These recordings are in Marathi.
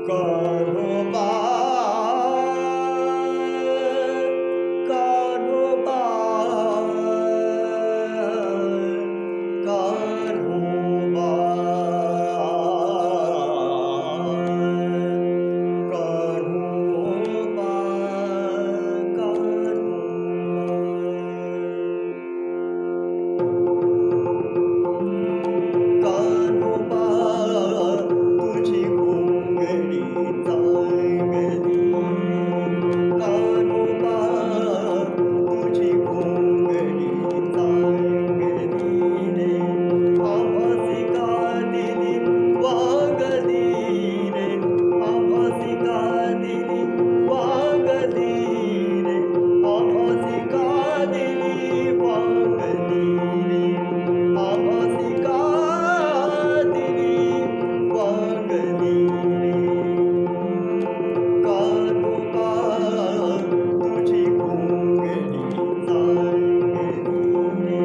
कान्होबा कान्होबा कान्होबा कान्होबा कान्होबा तुझी घोंगडी चांगली कान्होबा तुझी घोंगडी चांगली रे आभासी का दिली वागली रे आभासी का दिली वागली रे आभासी का दिली वागली रे आभासी का दिली वागली रे कान्होबा तुझी घोंगडी चांगली रे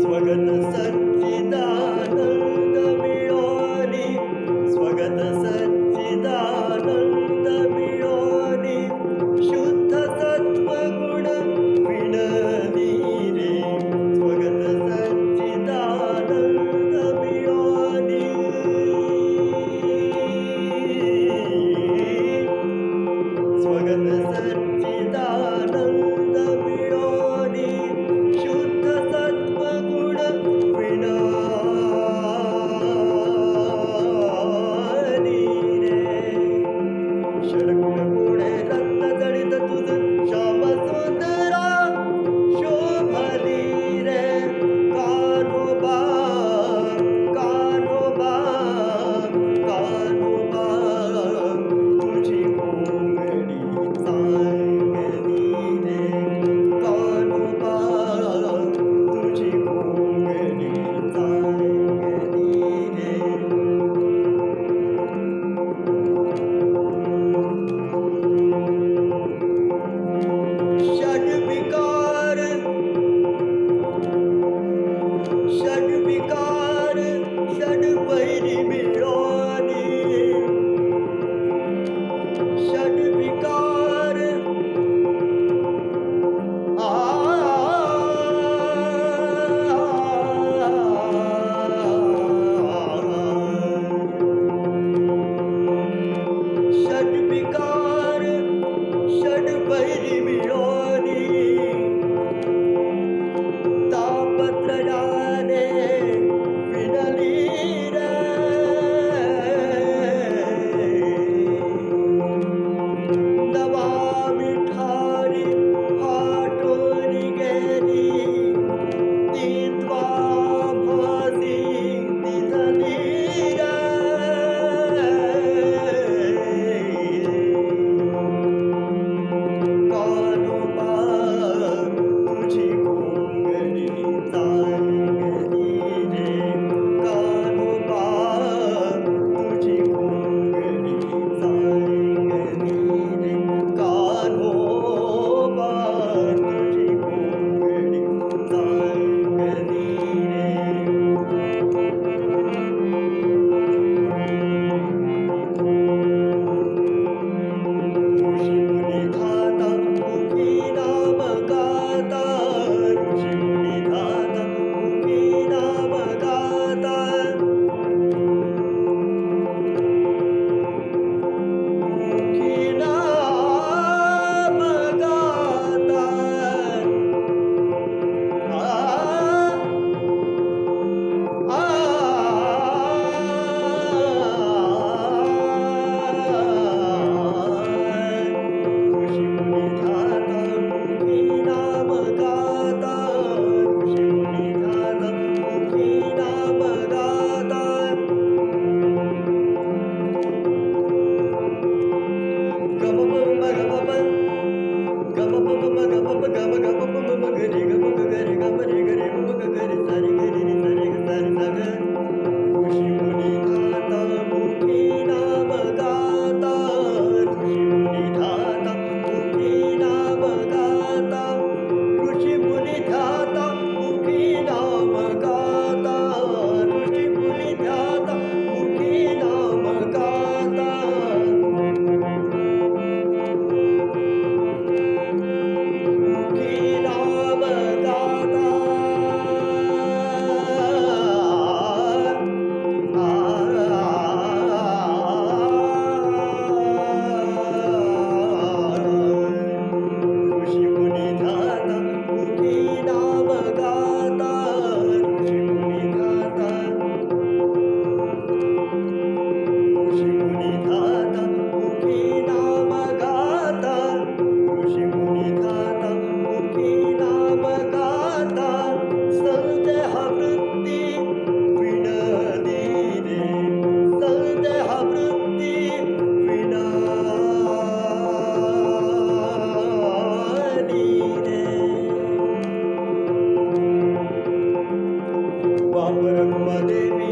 स्वगत सच्चिदानंद मिळोनी स्वगत सच्चिदानंद मिळोनी शुद्ध सत्वगुण विणली रे स्वगत सच्चिदानंद मिळोनी स्वगत सच्चिदानंद मिळोनी शुद्ध सत्वगुण विणाली रे षडगुण गुणे रत्न जडित तुझ श्याम सुंदरा शोभली रे कान्होबा कान्होबा कान्होबा तुझी घोंगडी चांगली रे कान्होबा तुझी घोंगडी चांगली रे षड्विकार षड्विकार षड्वैरी मिळोनी षड्विकार षड्विकार षड्वैरी मिळोनी तापत्रयाने विणली रे नवा विठारी हाटोरी गेली ती त्वाभासी दिसली रे कान्होबा तुझी घोंगडी चांगली ब्रह्मदेवी